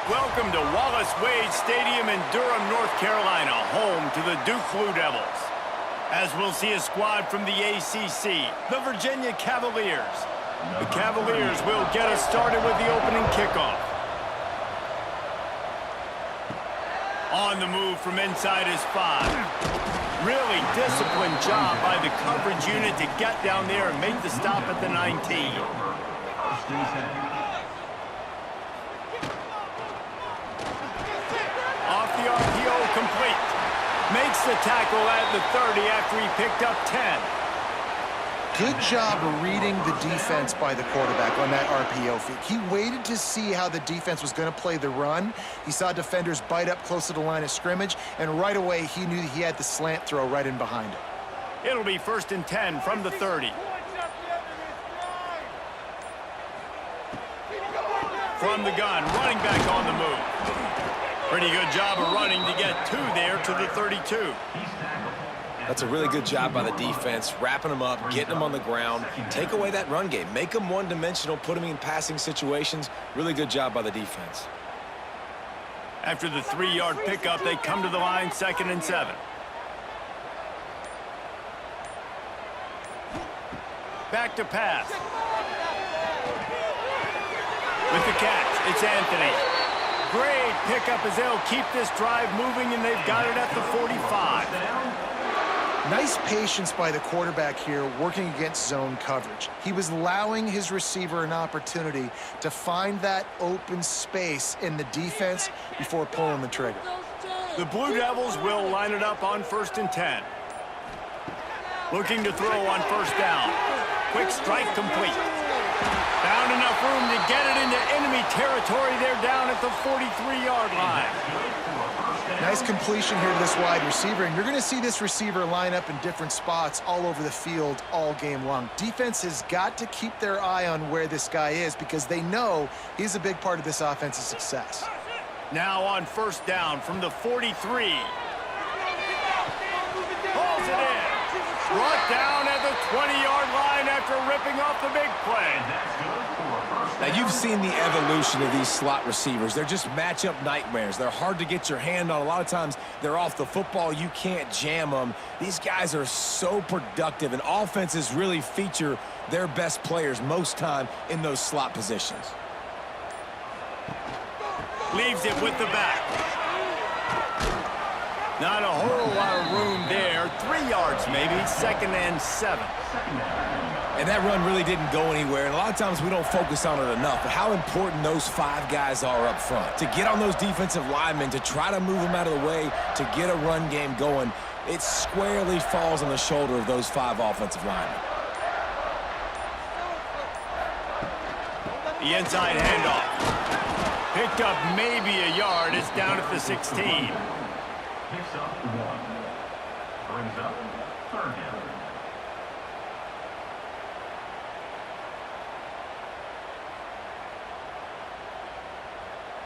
Welcome to Wallace Wade Stadium in Durham, North Carolina, home to the Duke Blue Devils. As we'll see a squad from the ACC, the Virginia Cavaliers. The Cavaliers will get us started with the opening kickoff. On the move from inside is 5. Really disciplined job by the coverage unit to get down there and make the stop at the 19. Off the RPO, complete. Makes the tackle at the 30 after he picked up 10. Good job of reading the defense by the quarterback on that RPO feed. He waited to see how the defense was going to play the run. He saw defenders bite up close to the line of scrimmage, and right away he knew he had the slant throw right in behind it. It'll be 1st and 10 from the 30. From the gun, running back on the move. Pretty good job of running to get 2 there to the 32. That's a really good job by the defense, wrapping them up, getting them on the ground. Take away that run game. Make them one-dimensional, put them in passing situations. Really good job by the defense. After the 3-yard pickup, they come to the line, 2nd and 7. Back to pass. With the catch, it's Anthony. Great pickup as they'll keep this drive moving, and they've got it at the 45. Nice patience by the quarterback here working against zone coverage. He was allowing his receiver an opportunity to find that open space in the defense before pulling the trigger. The Blue Devils will line it up on 1st and 10. Looking to throw on 1st down. Quick strike complete. Found enough room to get it into enemy territory. They're down at the 43-yard line. Nice completion here to this wide receiver, and you're going to see this receiver line up in different spots all over the field all game long. Defense has got to keep their eye on where this guy is because they know he's a big part of this offense's success. Now on 1st down from the 43. Pulls it in. Brought down at the 20-yard line after ripping off the big play. Now, you've seen the evolution of these slot receivers. They're just matchup nightmares. They're hard to get your hand on. A lot of times, they're off the football. You can't jam them. These guys are so productive, and offenses really feature their best players most time in those slot positions. Leaves it with the back. Not a whole lot of room there. 3 yards maybe, 2nd and 7. And that run really didn't go anywhere, and a lot of times we don't focus on it enough, but how important those 5 guys are up front. To get on those defensive linemen, to try to move them out of the way, to get a run game going, it squarely falls on the shoulder of those 5 offensive linemen. The inside handoff. Picked up maybe a yard. It's down at the 16. Picks up 1. Brings up 3rd down.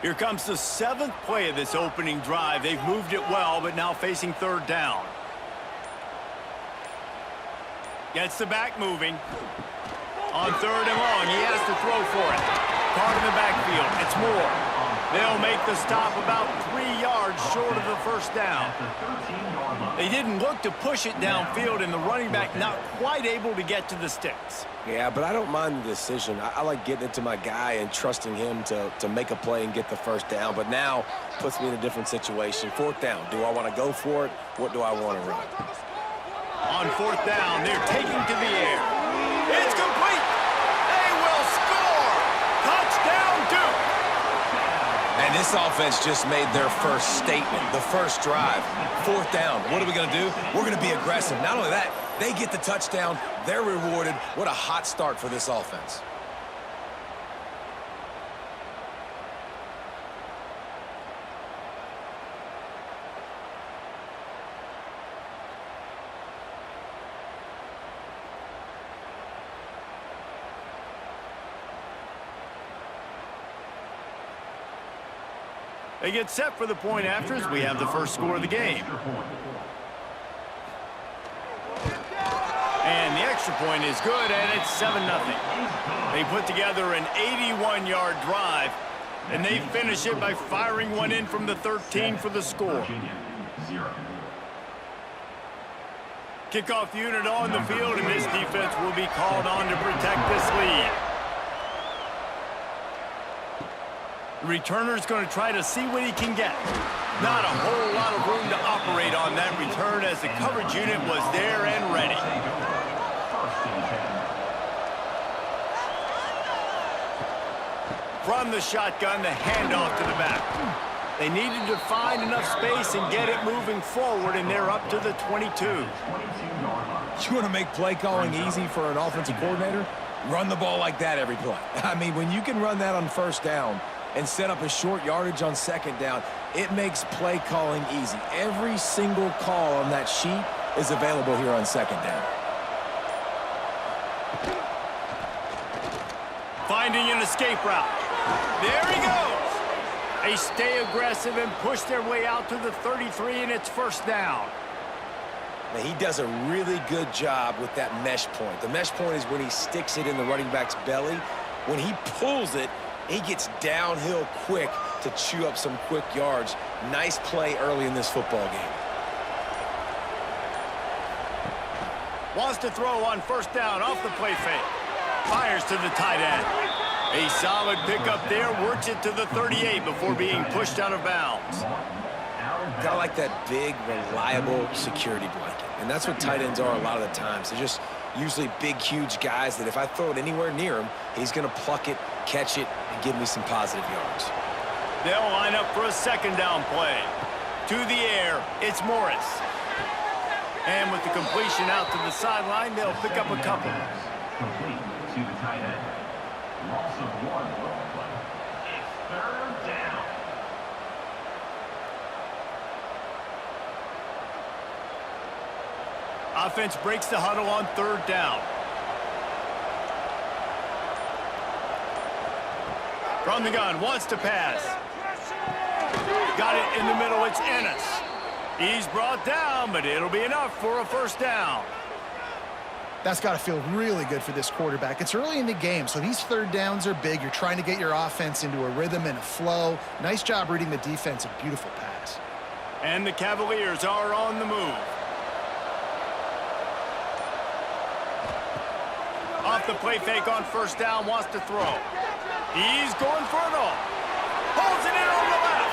Here comes the 7th play of this opening drive. They've moved it well, but now facing 3rd down. Gets the back moving. On 3rd and long, he has to throw for it. Caught in the backfield. It's Moore. They'll make the stop about 3 yards short of the 1st down. They didn't look to push it downfield, and the running back not quite able to get to the sticks. Yeah, but I don't mind the decision. I like getting it to my guy and trusting him to make a play and get the 1st down. But now puts me in a different situation. 4th down. Do I want to go for it? What do I want to run? On 4th down, they're taking to the air. It's complete. They will score. Touchdown, Duke. And this offense just made their first statement, the first drive. 4th down. What are we going to do? We're going to be aggressive. Not only that, they get the touchdown. They're rewarded. What a hot start for this offense. They get set for the point afters. We have the first score of the game. And the extra point is good, and it's 7-0. They put together an 81-yard drive. And they finish it by firing one in from the 13 for the score. Virginia, 0. Kickoff unit on the field, and this defense will be called on to protect this lead. The returner's going to try to see what he can get. Not a whole lot of room to operate on that return as the coverage unit was there and ready. First and 10. From the shotgun, the handoff to the back. They needed to find enough space and get it moving forward, and they're up to the 22. 22-yard line. You want to make play calling easy for an offensive coordinator? Run the ball like that every play. I mean, when you can run that on first down and set up a short yardage on second down, it makes play calling easy. Every single call on that sheet is available here on second down. Finding an escape route. There he goes. They stay aggressive and push their way out to the 33, and it's first down. Now, he does a really good job with that mesh point. The mesh point is when he sticks it in the running back's belly. When he pulls it, he gets downhill quick to chew up some quick yards. Nice play early in this football game. Wants to throw on first down off the play fake. Fires to the tight end. A solid pickup there, works it to the 38 before being pushed out of bounds. Got like that big, reliable security blanket. And that's what tight ends are a lot of the times. They're just usually big, huge guys that if I throw it anywhere near him, he's going to pluck it, catch it, and give me some positive yards. They'll line up for a second down play. To the air, it's Morris. And with the completion out to the sideline, they'll pick up a couple. Complete to the tight end. Loss of 1 on the play. It's third down. Offense breaks the huddle on third down. From the gun, wants to pass. Got it in the middle, it's Ennis. He's brought down, but it'll be enough for a first down. That's got to feel really good for this quarterback. It's early in the game, so these third downs are big. You're trying to get your offense into a rhythm and a flow. Nice job reading the defense. A beautiful pass. And the Cavaliers are on the move. Off the play fake on first down, wants to throw. He's going for it all. Holds it in on the left.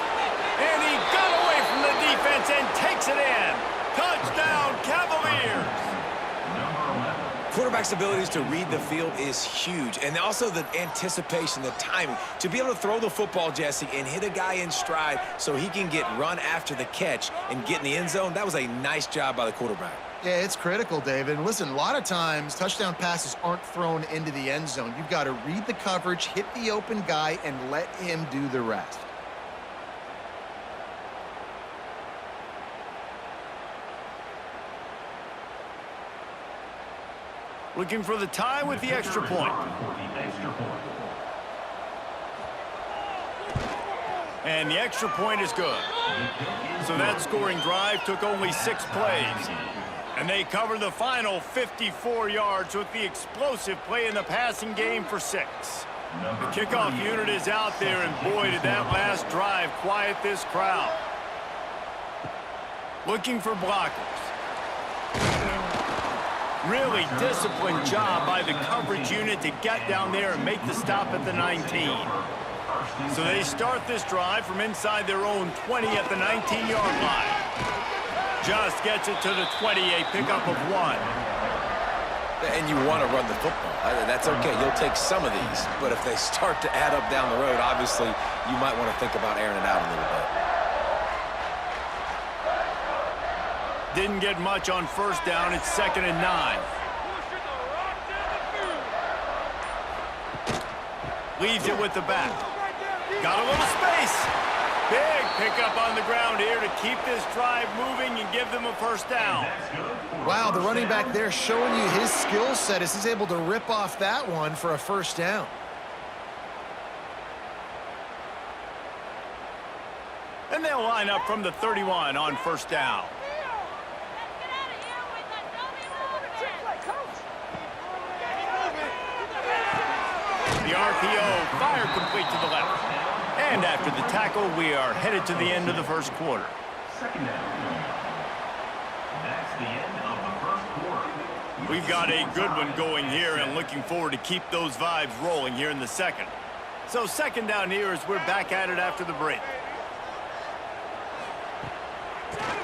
And he got away from the defense and takes it in. Touchdown, Cavaliers. Quarterback's abilities to read the field is huge. And also the anticipation, the timing. To be able to throw the football, Jesse, and hit a guy in stride so he can get run after the catch and get in the end zone, that was a nice job by the quarterback. Yeah, it's critical, David. And listen, a lot of times touchdown passes aren't thrown into the end zone. You've got to read the coverage, hit the open guy, and let him do the rest. Looking for the tie with the extra point. And the extra point is good. So that scoring drive took only 6 plays. And they cover the final 54 yards with the explosive play in the passing game for 6. The kickoff unit is out there, and boy, did that last drive quiet this crowd. Looking for blockers. Really disciplined job by the coverage unit to get down there and make the stop at the 19. So they start this drive from inside their own 20 at the 19-yard line. Just gets it to the 20, a pickup of 1. And you want to run the football. That's okay. You'll take some of these. But if they start to add up down the road, obviously, you might want to think about airing it out a little bit. Didn't get much on first down. It's 2nd and 9. Leaves it with the back. Got a little space. Big pickup on the ground here to keep this drive moving and give them a first down. Wow, the running back there showing you his skill set as he's able to rip off that one for a first down. And they'll line up from the 31 on first down. The RPO, fire complete to the left. And after the tackle, we are headed to the end of the first quarter. Second down. That's the end of the first quarter. We've got a good one going here and looking forward to keep those vibes rolling here in the second. So second down here as we're back at it after the break.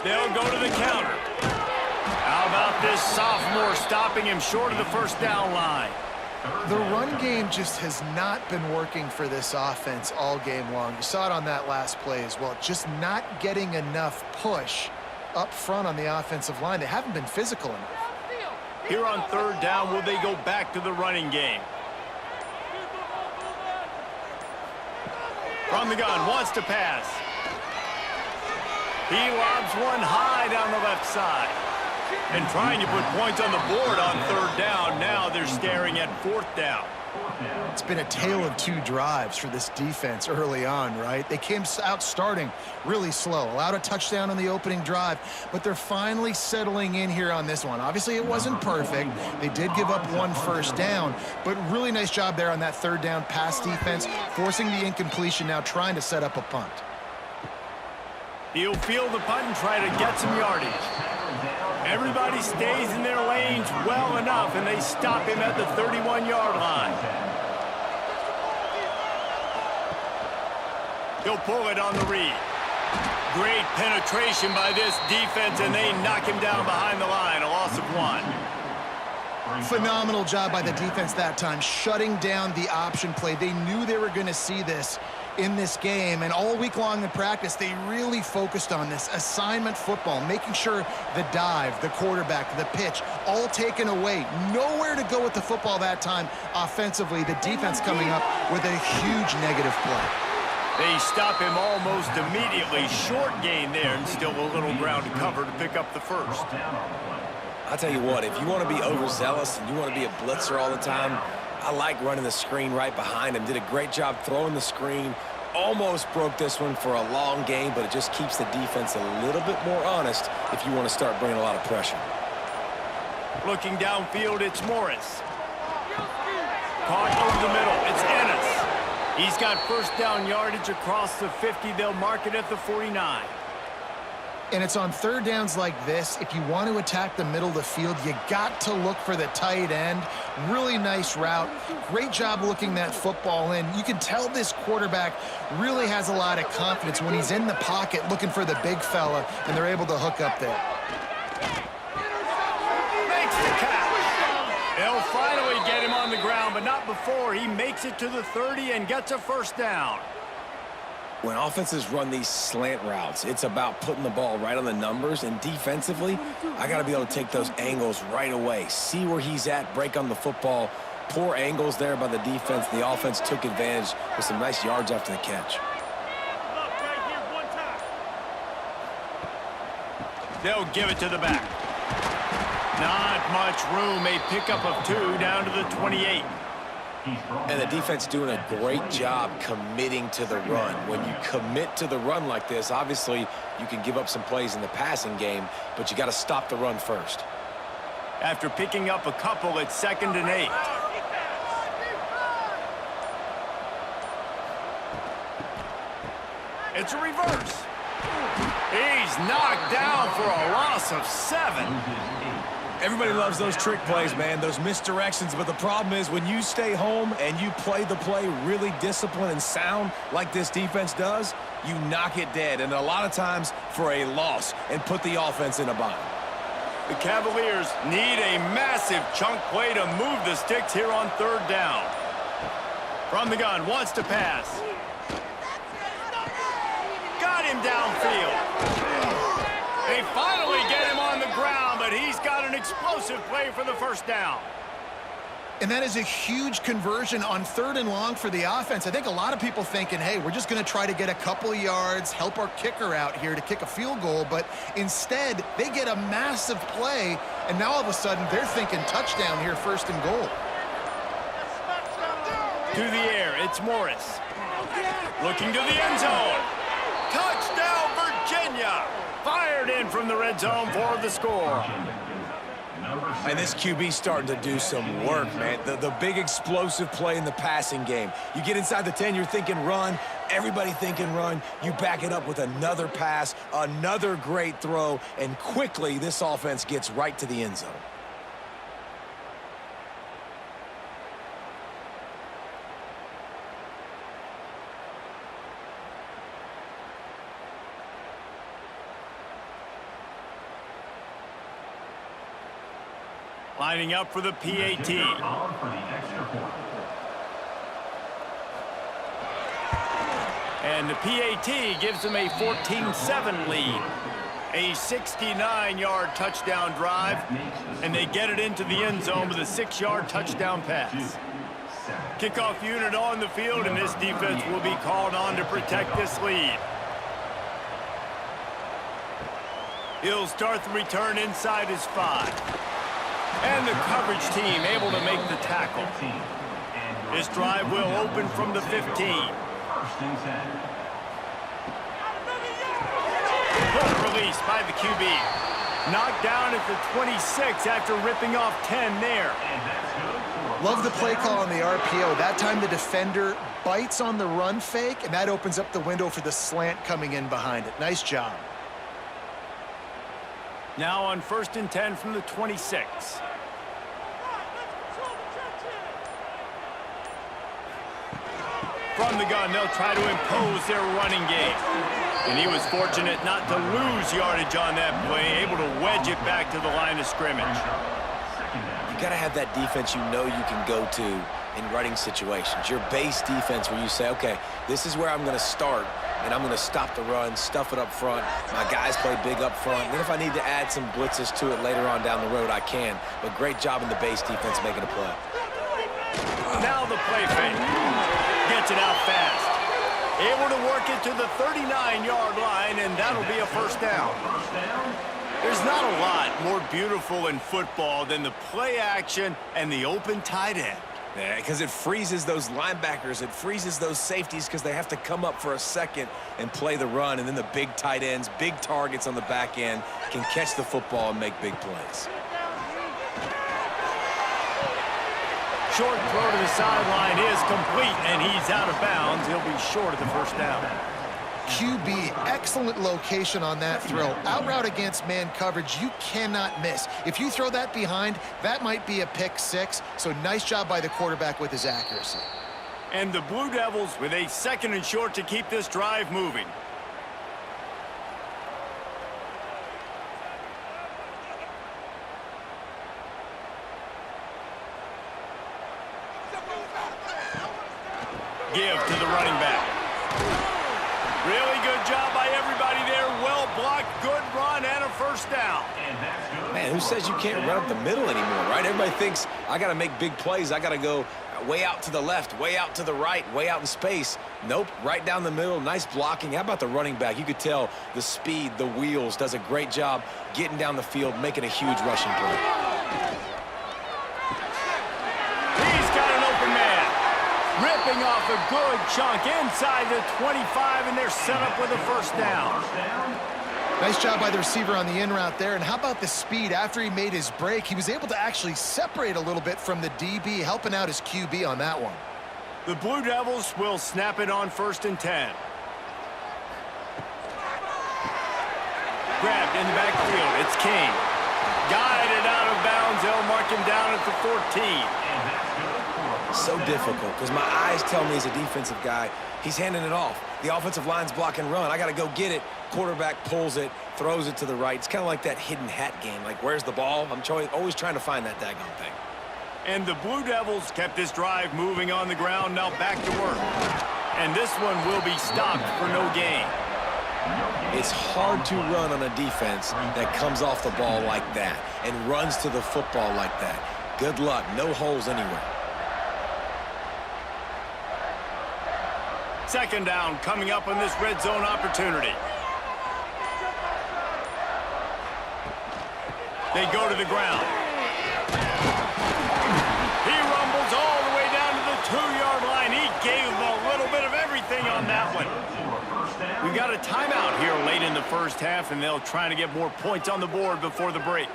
They'll go to the counter. How about this sophomore stopping him short of the first down line? The run game just has not been working for this offense all game long. You saw it on that last play as well. Just not getting enough push up front on the offensive line. They haven't been physical enough. Here on third down, will they go back to the running game? From the gun, wants to pass. He lobs one high down the left side. And trying to put points on the board on third down. Now they're staring at fourth down. It's been a tale of two drives for this defense early on, right? They came out starting really slow, allowed a touchdown on the opening drive, but they're finally settling in here on this one. Obviously, it wasn't perfect. They did give up one first down, but really nice job there on that third down pass defense, forcing the incompletion, now trying to set up a punt. He'll field the punt and try to get some yardage. Everybody stays in their lanes well enough, and they stop him at the 31-yard line. He'll pull it on the read. Great penetration by this defense, and they knock him down behind the line, a loss of one. Phenomenal job by the defense that time, shutting down the option play. They knew they were going to see this in this game, and all week long in practice, they really focused on this assignment football, making sure the dive, the quarterback, the pitch, all taken away. Nowhere to go with the football that time offensively. The defense coming up with a huge negative play. They stop him almost immediately. Short gain there, and still a little ground to cover to pick up the first. I'll tell you what, if you want to be overzealous and you want to be a blitzer all the time, I like running the screen right behind him. Did a great job throwing the screen. Almost broke this one for a long game, but it just keeps the defense a little bit more honest if you want to start bringing a lot of pressure. Looking downfield, it's Morris. Caught over the middle, it's Ennis. He's got first down yardage across the 50. They'll mark it at the 49. And it's on third downs like this. If you want to attack the middle of the field, you got to look for the tight end. Really nice route. Great job looking that football in. You can tell this quarterback really has a lot of confidence when he's in the pocket looking for the big fella, and they're able to hook up there. Makes the catch. They'll finally get him on the ground, but not before he makes it to the 30 and gets a first down. When offenses run these slant routes, it's about putting the ball right on the numbers, and defensively, I got to be able to take those angles right away. See where he's at, break on the football. Poor angles there by the defense. The offense took advantage with some nice yards after the catch. They'll give it to the back. Not much room. A pickup of 2 down to the 28. And the defense doing a great job committing to the run. When you commit to the run like this, obviously you can give up some plays in the passing game, but you got to stop the run first. After picking up a couple, it's 2nd and 8. It's a reverse. He's knocked down for a loss of 7. Everybody loves those trick plays, man, those misdirections, but the problem is when you stay home and you play the play really disciplined and sound like this defense does, you knock it dead, and a lot of times for a loss, and put the offense in a bind. The Cavaliers need a massive chunk play to move the sticks here on third down. From the gun, wants to pass. Got him downfield. They finally get him on the ground, but he's got an explosive play for the first down. And that is a huge conversion on 3rd and long for the offense. I think a lot of people thinking, hey, we're just going to try to get a couple of yards, help our kicker out here to kick a field goal. But instead, they get a massive play, and now all of a sudden they're thinking touchdown here, 1st and goal. To the air, it's Morris. Looking to the end zone. Touchdown, Virginia! Fired in from the red zone for the score. And this QB's starting to do some work, man. The big explosive play in the passing game. You get inside the 10, you're thinking run. Everybody thinking run. You back it up with another pass, another great throw, and quickly this offense gets right to the end zone. Lining up for the PAT. And the PAT gives them a 14-7 lead. A 69-yard touchdown drive, and they get it into the end zone with a 6-yard touchdown pass. Kickoff unit on the field, and this defense will be called on to protect this lead. He'll start the return inside his 5. And the coverage team able to make the tackle. This drive will open from the 15. Good release by the QB. Knocked down at the 26 after ripping off 10 there. Love the play call on the RPO. That time the defender bites on the run fake, and that opens up the window for the slant coming in behind it. Nice job. Now on 1st and 10 from the 26. From the gun, they'll try to impose their running game. And he was fortunate not to lose yardage on that play, able to wedge it back to the line of scrimmage. You got to have that defense you know you can go to in running situations. Your base defense where you say, okay, this is where I'm going to start, and I'm going to stop the run, stuff it up front. My guys play big up front. And then if I need to add some blitzes to it later on down the road, I can. But great job in the base defense making a play. Now the play fake. Gets it out fast. Able to work it to the 39-yard line, and that'll be a first down. There's not a lot more beautiful in football than the play action and the open tight end. Yeah, because it freezes those linebackers. It freezes those safeties because they have to come up for a second and play the run. And then the big tight ends, big targets on the back end can catch the football and make big plays. Short throw to the sideline is complete, and he's out of bounds. He'll be short of the first down. QB, excellent location on that throw. Out route against man coverage, you cannot miss. If you throw that behind, that might be a pick 6. So nice job by the quarterback with his accuracy. And the Blue Devils with a 2nd and short to keep this drive moving. Give to the running back. Really good job by everybody there. Well blocked, good run, and a first down. Man, who says you can't run up the middle anymore, right? Everybody thinks, I got to make big plays. I got to go way out to the left, way out to the right, way out in space. Nope, right down the middle, nice blocking. How about the running back? You could tell the speed, the wheels, does a great job getting down the field, making a huge rushing play. He's got an open man. Ripping off a good chunk inside the 25, and they're set up with a first down. Nice job by the receiver on the in route there. And how about the speed? After he made his break, he was able to actually separate a little bit from the DB, helping out his QB on that one. The Blue Devils will snap it on 1st and 10. Grabbed in the backfield. It's King. Guided out of bounds. They'll mark him down at the 14. So difficult because my eyes tell me as a defensive guy, he's handing it off. The offensive line's block and run. I got to go get it. Quarterback pulls it, throws it to the right. It's kind of like that hidden hat game. Like, where's the ball? I'm always trying to find that daggone thing. And the Blue Devils kept this drive moving on the ground. Now back to work. And this one will be stopped for no gain. It's hard to run on a defense that comes off the ball like that and runs to the football like that. Good luck. No holes anywhere. 2nd down coming up on this red zone opportunity. They go to the ground. He rumbles all the way down to the 2-yard line. He gave them a little bit of everything on that one. We got a timeout here late in the first half, and they'll try to get more points on the board before the break.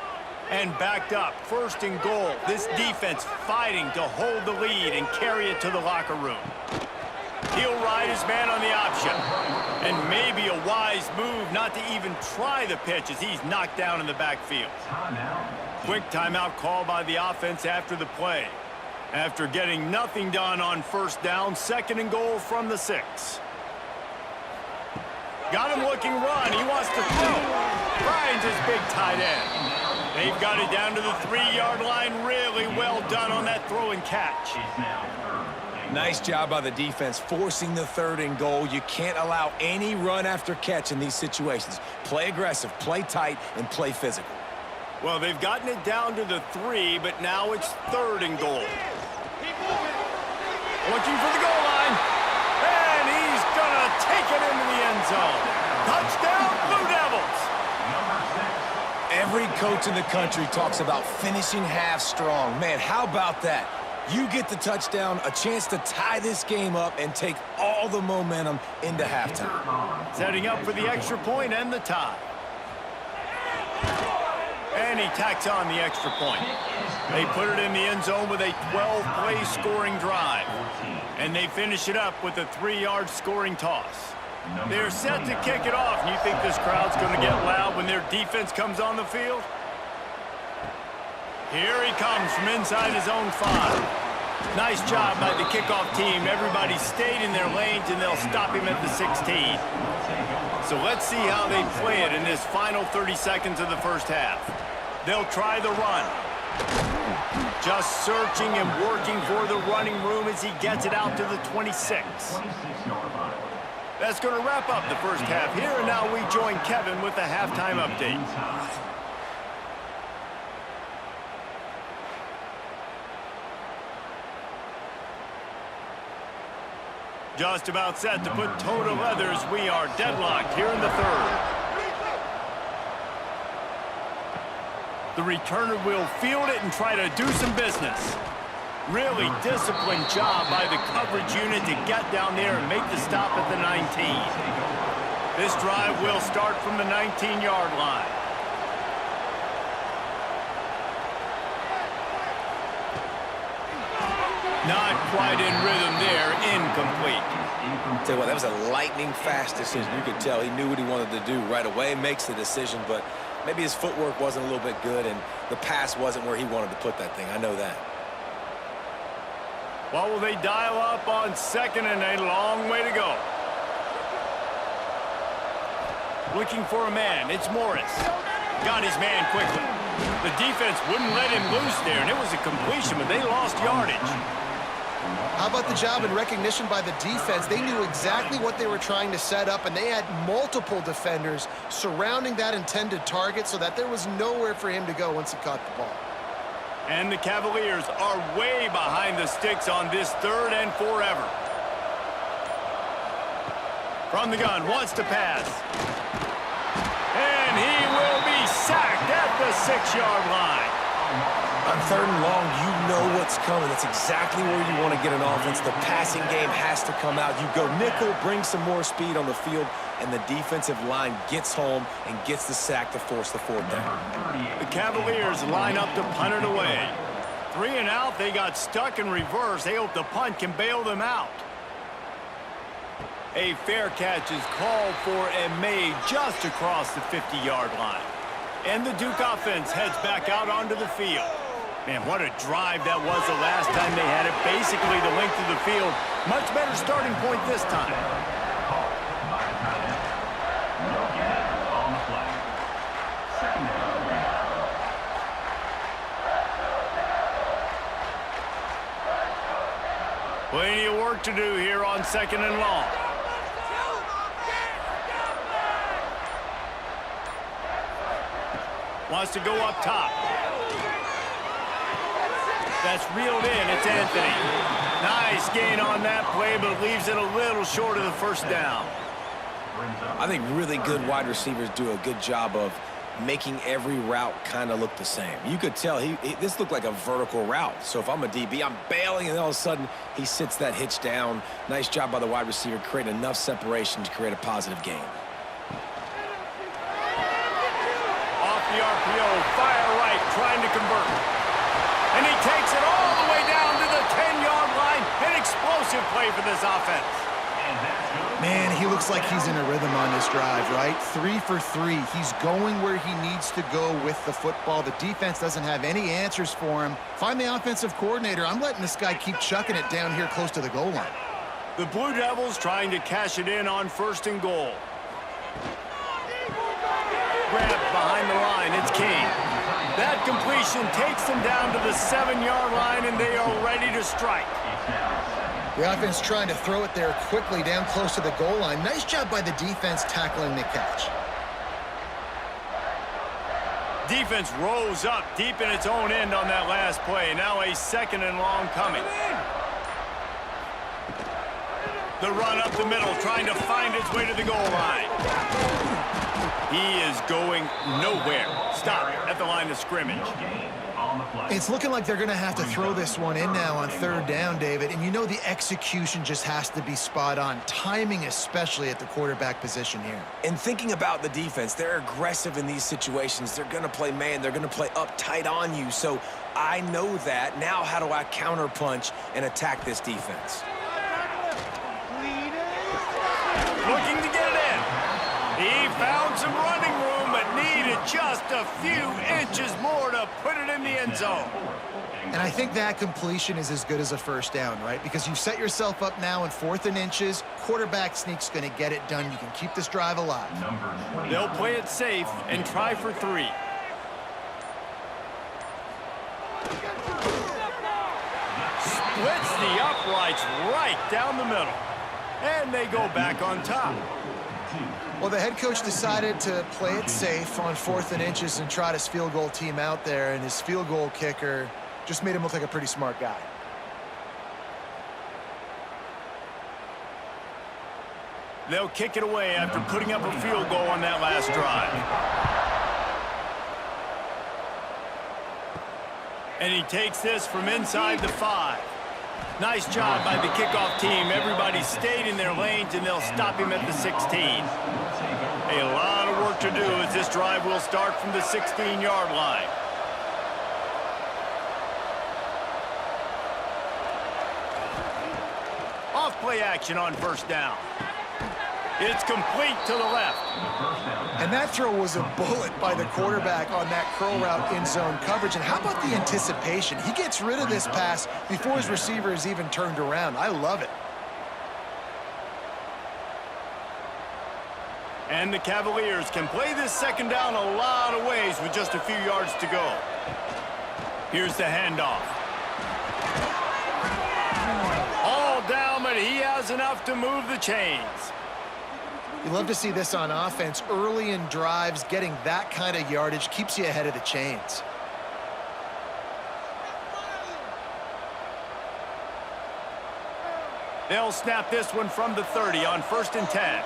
And backed up, 1st and goal. This defense fighting to hold the lead and carry it to the locker room. He'll ride his man on the option. And maybe a wise move not to even try the pitch as he's knocked down in the backfield. Quick timeout call by the offense after the play. After getting nothing done on 1st down, 2nd and goal from the 6. Got him looking run. He wants to throw. Finds his big tight end. They've got it down to the 3-yard line. Really well done on that throw and catch. Nice job by the defense forcing the 3rd and goal. You can't allow any run after catch in these situations. Play aggressive, play tight, and play physical. Well, they've gotten it down to the 3, but now it's 3rd and goal. Looking for the goal line. And he's going to take it into the end zone. Touchdown, Blue Devils. Every coach in the country talks about finishing half strong. Man, how about that? You get the touchdown, a chance to tie this game up and take all the momentum into halftime. Setting up for the extra point and the tie. And he tacks on the extra point. They put it in the end zone with a 12-play scoring drive. And they finish it up with a 3-yard scoring toss. They're set to kick it off. And you think this crowd's going to get loud when their defense comes on the field? Here he comes from inside his own 5. Nice job by the kickoff team. Everybody stayed in their lanes, and they'll stop him at the 16. So let's see how they play it in this final 30 seconds of the 1st half. They'll try the run. Just searching and working for the running room as he gets it out to the 26. That's going to wrap up the 1st half here, and now we join Kevin with the halftime update. Just about set to put toe to leathers. We are deadlocked here in the 3rd. The returner will field it and try to do some business. Really disciplined job by the coverage unit to get down there and make the stop at the 19. This drive will start from the 19-yard line. Not quite in rhythm there, incomplete. Tell you what, that was a lightning-fast decision. You could tell he knew what he wanted to do right away, makes the decision, but maybe his footwork wasn't a little bit good and the pass wasn't where he wanted to put that thing. I know that. Well, will they dial up on 2nd and a long way to go? Looking for a man. It's Morris. Got his man quickly. The defense wouldn't let him loose there, and it was a completion, but they lost yardage. How about the job and recognition by the defense? They knew exactly what they were trying to set up, and they had multiple defenders surrounding that intended target so that there was nowhere for him to go once he caught the ball. And the Cavaliers are way behind the sticks on this 3rd and forever. From the gun, wants to pass. And he will be sacked at the 6-yard line. On 3rd and long, you know what's coming. That's exactly where you want to get an offense. The passing game has to come out. You go nickel, bring some more speed on the field, and the defensive line gets home and gets the sack to force the 4th down. The Cavaliers line up to punt it away. 3 and out, they got stuck in reverse. They hope the punt can bail them out. A fair catch is called for and made just across the 50-yard line. And the Duke offense heads back out onto the field. Man, what a drive that was the last time they had it. Basically the length of the field. Much better starting point this time. Plenty of work to do here on 2nd and long. Wants to go up top. That's reeled in. It's Anthony. Nice gain on that play, but leaves it a little short of the 1st down. I think really good wide receivers do a good job of making every route kind of look the same. You could tell this looked like a vertical route. So if I'm a DB, I'm bailing, and all of a sudden he sits that hitch down. Nice job by the wide receiver, creating enough separation to create a positive gain. Off the RPO, fire right, play for this offense. Man, he looks like he's in a rhythm on this drive, right? 3 for 3. He's going where he needs to go with the football. The defense doesn't have any answers for him. Find the offensive coordinator. I'm letting this guy keep chucking it down here close to the goal line. The Blue Devils trying to cash it in on 1st and goal. Grab behind the line. It's King. That completion takes them down to the 7-yard line, and they are ready to strike. The offense trying to throw it there quickly down close to the goal line. Nice job by the defense tackling the catch. Defense rose up deep in its own end on that last play. Now a 2nd and long coming. The run up the middle, trying to find its way to the goal line. He is going nowhere. Stop at the line of scrimmage. It's looking like they're going to have to throw this one in now on 3rd down, David. And you know the execution just has to be spot on. Timing especially at the quarterback position here. And thinking about the defense, they're aggressive in these situations. They're going to play man. They're going to play up tight on you. So I know that. Now how do I counterpunch and attack this defense? Looking to get it in. He found some running room, but needed just a few inches more to put it in the end zone. And I think that completion is as good as a 1st down, right? Because you've set yourself up now in 4th and inches. Quarterback sneak's going to get it done. You can keep this drive alive. They'll play it safe and try for 3. Splits the uprights right down the middle. And they go back on top. Well, the head coach decided to play it safe on 4th and inches and trot his field goal team out there, and his field goal kicker just made him look like a pretty smart guy. They'll kick it away after putting up a field goal on that last drive. And he takes this from inside the 5. Nice job by the kickoff team. Everybody stayed in their lanes, and they'll stop him at the 16. A lot of work to do as this drive will start from the 16-yard line. Off play action on 1st down. It's complete to the left. And that throw was a bullet by the quarterback on that curl route in zone coverage. And how about the anticipation? He gets rid of this pass before his receiver is even turned around. I love it. And the Cavaliers can play this 2nd down a lot of ways with just a few yards to go. Here's the handoff. All down, but he has enough to move the chains. You love to see this on offense. Early in drives, getting that kind of yardage keeps you ahead of the chains. They'll snap this one from the 30 on 1st and 10.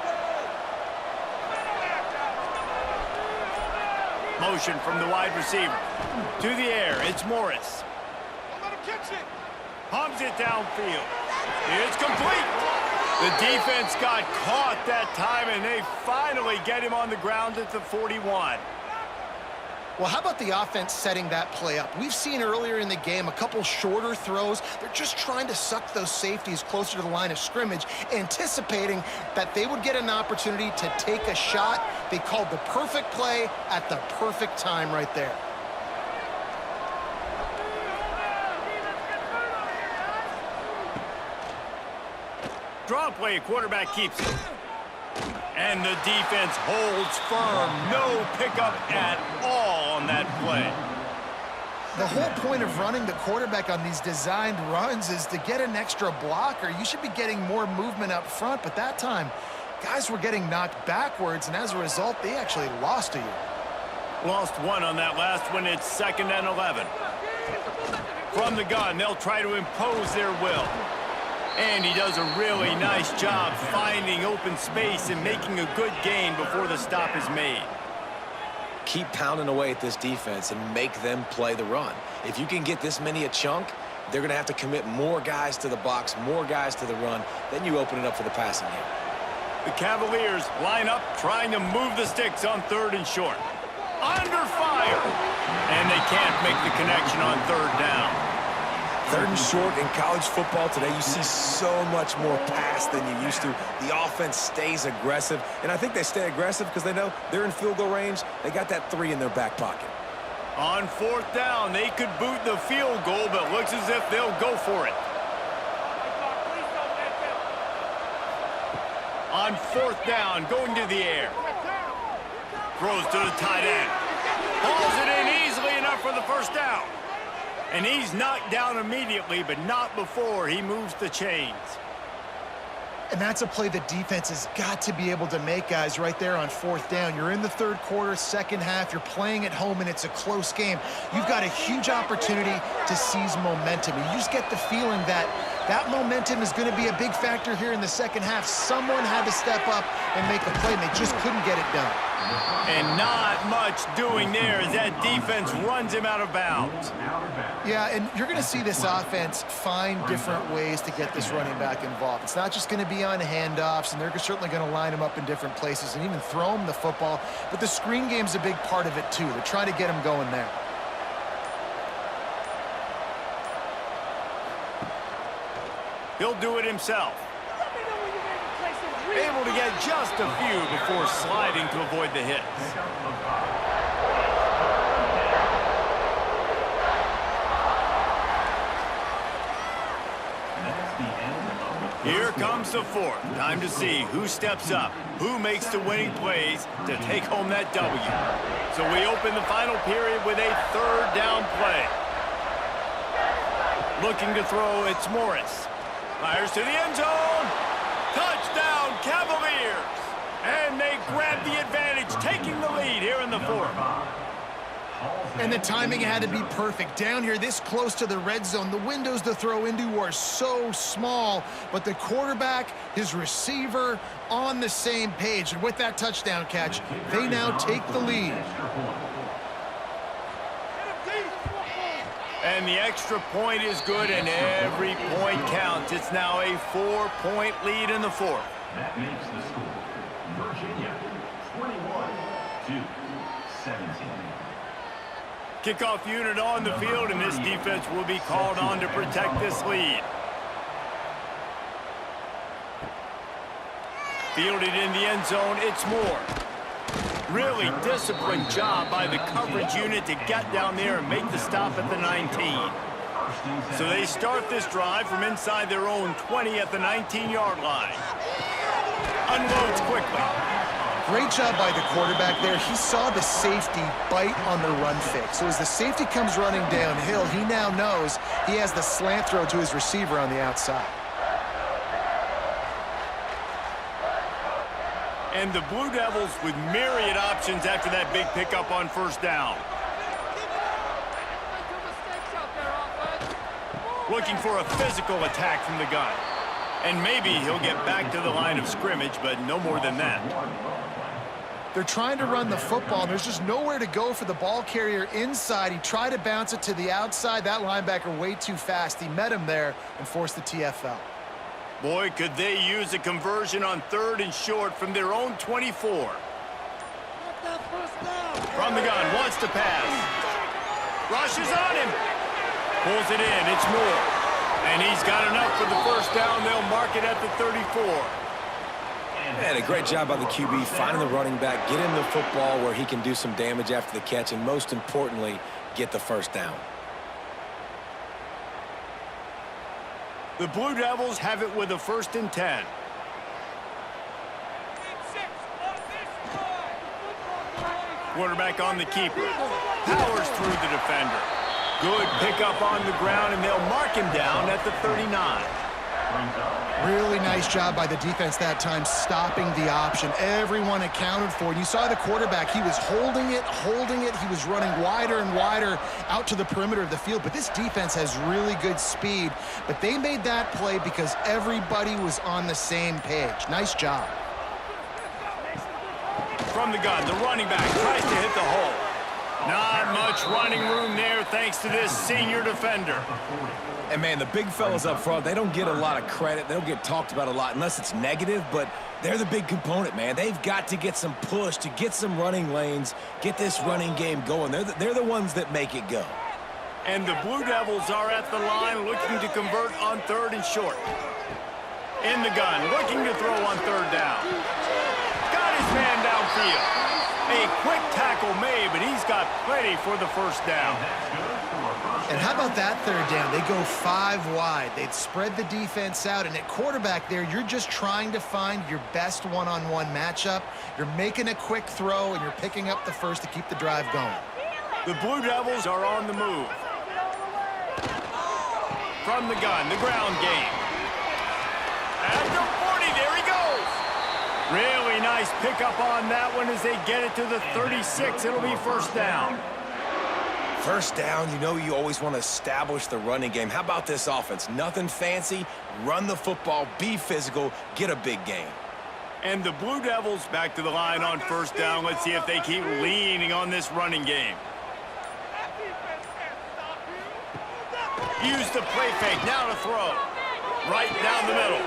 Motion from the wide receiver. To the air, it's Morris. Pumps it downfield. It's complete. The defense got caught that time, and they finally get him on the ground at the 41. Well, how about the offense setting that play up? We've seen earlier in the game a couple shorter throws. They're just trying to suck those safeties closer to the line of scrimmage, anticipating that they would get an opportunity to take a shot. They called the perfect play at the perfect time right there. Draw play, quarterback keeps it. And the defense holds firm. No pickup at all on that play. The whole point of running the quarterback on these designed runs is to get an extra blocker. You should be getting more movement up front, but that time, guys were getting knocked backwards, and as a result, they actually lost to you. Lost one on that last one. It's 2nd and 11. From the gun, they'll try to impose their will. And he does a really nice job finding open space and making a good gain before the stop is made. Keep pounding away at this defense and make them play the run. If you can get this many a chunk, they're going to have to commit more guys to the box, more guys to the run. Then you open it up for the passing game. The Cavaliers line up trying to move the sticks on 3rd and short. Under fire. And they can't make the connection on 3rd down. 3rd and short in college football today, you see so much more pass than you used to. The offense stays aggressive, and I think they stay aggressive because they know they're in field goal range. They got that 3 in their back pocket. On 4th down, they could boot the field goal, but looks as if they'll go for it. On 4th down, going to the air. Throws to the tight end. Hauls it in easily enough for the 1st down. And he's knocked down immediately, but not before he moves the chains. And that's a play the defense has got to be able to make, guys, right there on 4th down. You're in the 3rd quarter, 2nd half. You're playing at home, and it's a close game. You've got a huge opportunity to seize momentum. You just get the feeling that that momentum is going to be a big factor here in the 2nd half. Someone had to step up and make a play, and they just couldn't get it done. And not much doing there as that defense runs him out of bounds. Yeah, and you're going to see this offense find different ways to get this running back involved. It's not just going to be on handoffs, and they're certainly going to line him up in different places and even throw him the football. But the screen game's a big part of it, too. They're trying to get him going there. He'll do it himself. Able to get just a few before sliding to avoid the hits. Here comes the 4th. Time to see who steps up, who makes the winning plays to take home that W. So we open the final period with a 3rd down play. Looking to throw, it's Morris. Fires to the end zone. Touchdown, Cavaliers! And they grab the advantage, taking the lead here in the 4th. And the timing had to be perfect. Down here, this close to the red zone, the windows to throw into are so small, but the quarterback, his receiver, on the same page. And with that touchdown catch, they now take the lead. And the extra point is good, and every point counts. It's now a 4-point lead in the 4th. That makes the score Virginia 21-17. Kickoff unit on the field, and this defense will be called on to protect this lead. Fielded in the end zone, it's Moore. Really disciplined job by the coverage unit to get down there and make the stop at the 19. So they start this drive from inside their own 20 at the 19-yard line. Unloads quickly. Great job by the quarterback there. He saw the safety bite on the run fake. So as the safety comes running downhill, he now knows he has the slant throw to his receiver on the outside. And the Blue Devils with myriad options after that big pickup on 1st down. Looking for a physical attack from the gun. And maybe he'll get back to the line of scrimmage, but no more than that. They're trying to run the football, and there's just nowhere to go for the ball carrier inside. He tried to bounce it to the outside. That linebacker way too fast. He met him there and forced the TFL. Boy, could they use a conversion on 3rd and short from their own 24. From the gun, wants to pass. Rushes on him. Pulls it in, it's Moore. And he's got enough for the 1st down. They'll mark it at the 34. And a great job by the QB, finding the running back, get him the football where he can do some damage after the catch, and most importantly, get the 1st down. The Blue Devils have it with a 1st and 10. Quarterback on the keeper. Powers through the defender. Good pickup on the ground, and they'll mark him down at the 39. Really nice job by the defense that time, stopping the option. Everyone accounted for it. You saw the quarterback. He was holding it. He was running wider and wider out to the perimeter of the field. But this defense has really good speed. But they made that play because everybody was on the same page. Nice job. From the gun, the running back tries to hit the hole. Not much running room there thanks to this senior defender. And, man, the big fellas up front, they don't get a lot of credit. They don't get talked about a lot unless it's negative, but they're the big component, man. They've got to get some push, to get some running lanes, get this running game going. They're the ones that make it go. And the Blue Devils are at the line looking to convert on 3rd and short. In the gun, looking to throw on 3rd down. Got his man downfield. A quick tackle made, but he's got plenty for the 1st down. And how about that 3rd down? They go 5 wide. They'd spread the defense out, and at quarterback there, you're just trying to find your best one-on-one matchup. You're making a quick throw, and you're picking up the 1st to keep the drive going. The Blue Devils are on the move. From the gun, the ground game. At the 40, there he goes. Really nice pickup on that one as they get it to the 36. It'll be 1st down. 1st down, you know you always want to establish the running game. How about this offense? Nothing fancy. Run the football, be physical, get a big gain. And the Blue Devils back to the line on 1st down. Let's see if they keep leaning on this running game. Use the play fake, now to throw. Right down the middle.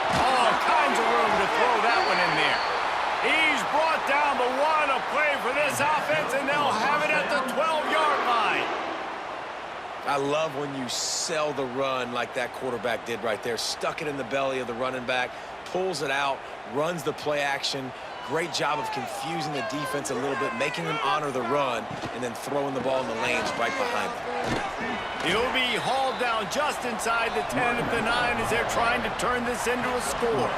All kinds of room to throw that one in there. He's brought down, but what a play for this offense, and they'll have it at the 12-yard line. I love when you sell the run like that quarterback did right there. Stuck it in the belly of the running back, pulls it out, runs the play action. Great job of confusing the defense a little bit, making them honor the run, and then throwing the ball in the lanes right behind them. He'll be hauled down just inside the 10 at the 9 as they're trying to turn this into a score.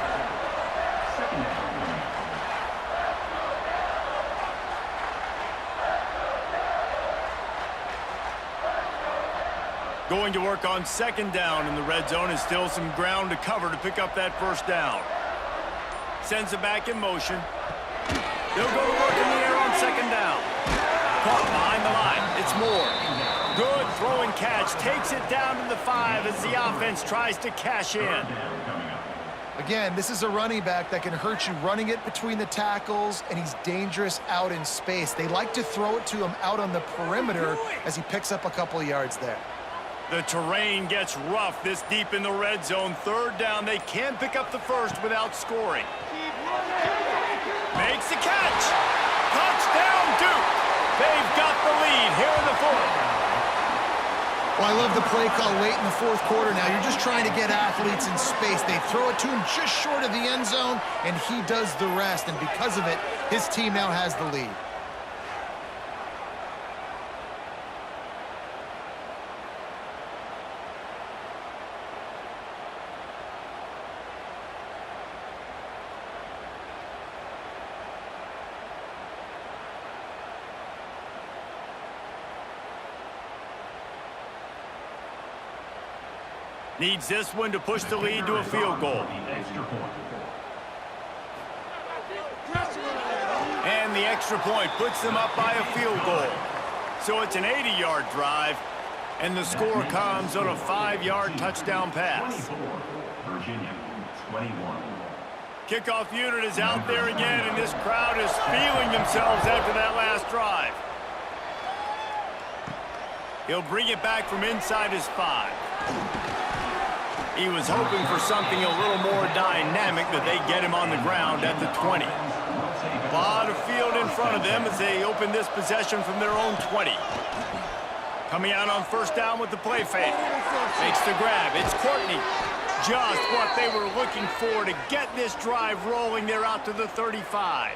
Going to work on 2nd down in the red zone, and still some ground to cover to pick up that 1st down. Sends it back in motion. They'll go to work in the air on 2nd down. Caught behind the line. It's Moore. Good throw and catch. Takes it down to the 5 as the offense tries to cash in. Again, this is a running back that can hurt you running it between the tackles, and he's dangerous out in space. They like to throw it to him out on the perimeter as he picks up a couple of yards there. The terrain gets rough this deep in the red zone. 3rd down. They can't pick up the 1st without scoring. Makes the catch. Touchdown, Duke. They've got the lead here in the 4th. Well, I love the play call late in the 4th quarter now. You're just trying to get athletes in space. They throw it to him just short of the end zone, and he does the rest. And because of it, his team now has the lead. Needs this one to push the lead to a field goal. And the extra point puts them up by a field goal. So it's an 80-yard drive, and the score comes on a 5-yard touchdown pass. Virginia, 21. Kickoff unit is out there again, and this crowd is feeling themselves after that last drive. He'll bring it back from inside his 5. He was hoping for something a little more dynamic, but they get him on the ground at the 20. A lot of field in front of them as they open this possession from their own 20. Coming out on 1st down with the play fake. Makes the grab. It's Courtney. Just what they were looking for to get this drive rolling. They're out to the 35.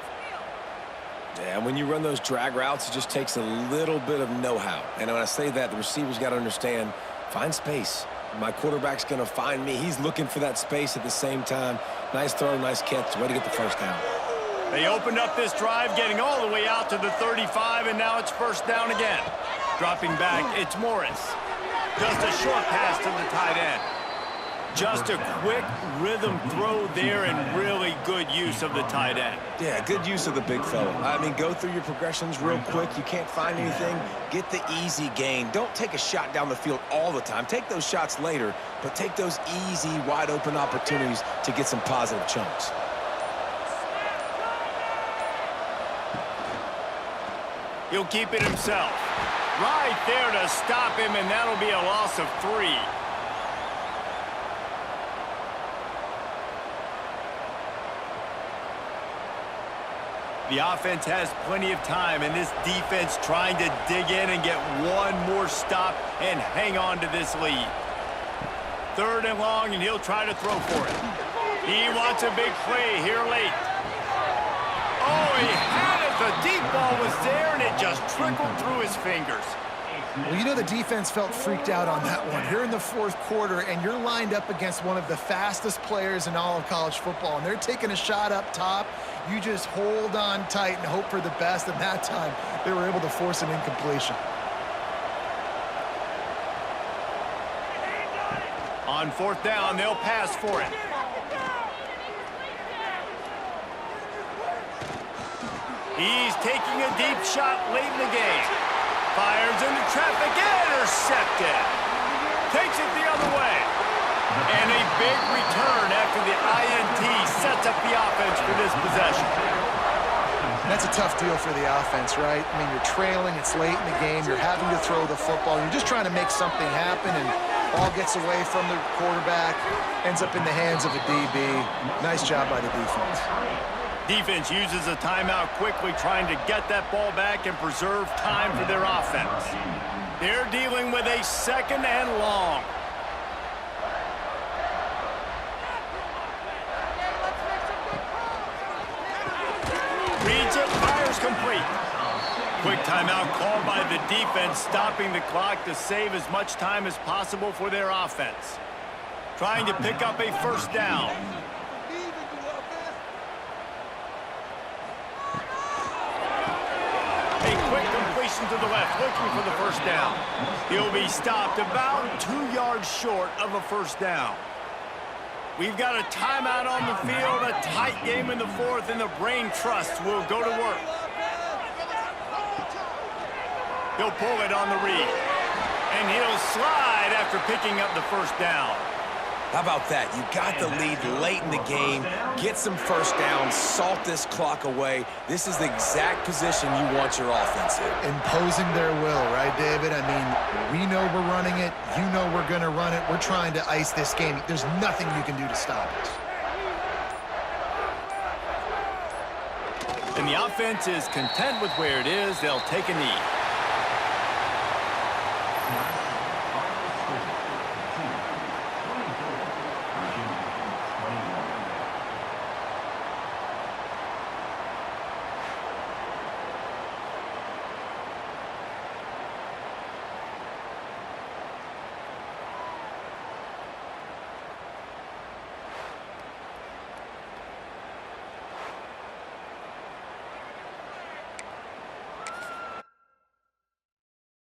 Yeah, when you run those drag routes, it just takes a little bit of know-how. And when I say that, the receivers got to understand, find space. My quarterback's going to find me. He's looking for that space at the same time. Nice throw, nice catch. Way to get the 1st down. They opened up this drive, getting all the way out to the 35, and now it's 1st down again. Dropping back, it's Morris. Just a short pass to the tight end. Just a quick rhythm throw there, and really good use of the tight end. Yeah, good use of the big fella. I mean, go through your progressions real quick. You can't find anything, get the easy gain. Don't take a shot down the field all the time. Take those shots later, but take those easy, wide-open opportunities to get some positive chunks. He'll keep it himself. Right there to stop him, and that'll be a loss of 3. The offense has plenty of time, and this defense trying to dig in and get one more stop and hang on to this lead. 3rd and long, and he'll try to throw for it. He wants a big play here late. Oh, he had it. The deep ball was there, and it just trickled through his fingers. Well, you know the defense felt freaked out on that one. You're in the 4th quarter, and you're lined up against one of the fastest players in all of college football, and they're taking a shot up top. You just hold on tight and hope for the best, and that time they were able to force an incompletion. On 4th down, they'll pass for it. He's taking a deep shot late in the game. Fires into traffic, intercepted. Takes it the other way. And a big return after the INT sets up the offense for this possession. That's a tough deal for the offense, right? I mean, you're trailing, it's late in the game, you're having to throw the football, you're just trying to make something happen, and ball gets away from the quarterback, ends up in the hands of a DB. Nice job by the defense. Defense uses a timeout quickly, trying to get that ball back and preserve time for their offense. They're dealing with a 2nd and long. Reads it, fires complete. Quick timeout called by the defense, stopping the clock to save as much time as possible for their offense. Trying to pick up a 1st down. A quick completion to the left, looking for the 1st down. He'll be stopped about 2 yards short of a 1st down. We've got a timeout on the field, a tight game in the 4th, and the Brain Trust will go to work. He'll pull it on the read. And he'll slide after picking up the 1st down. How about that? You got the lead late in the game. Get some 1st downs. Salt this clock away. This is the exact position you want your offense in. Imposing their will, right, David? I mean, we know we're running it. You know we're going to run it. We're trying to ice this game. There's nothing you can do to stop us. And the offense is content with where it is. They'll take a knee.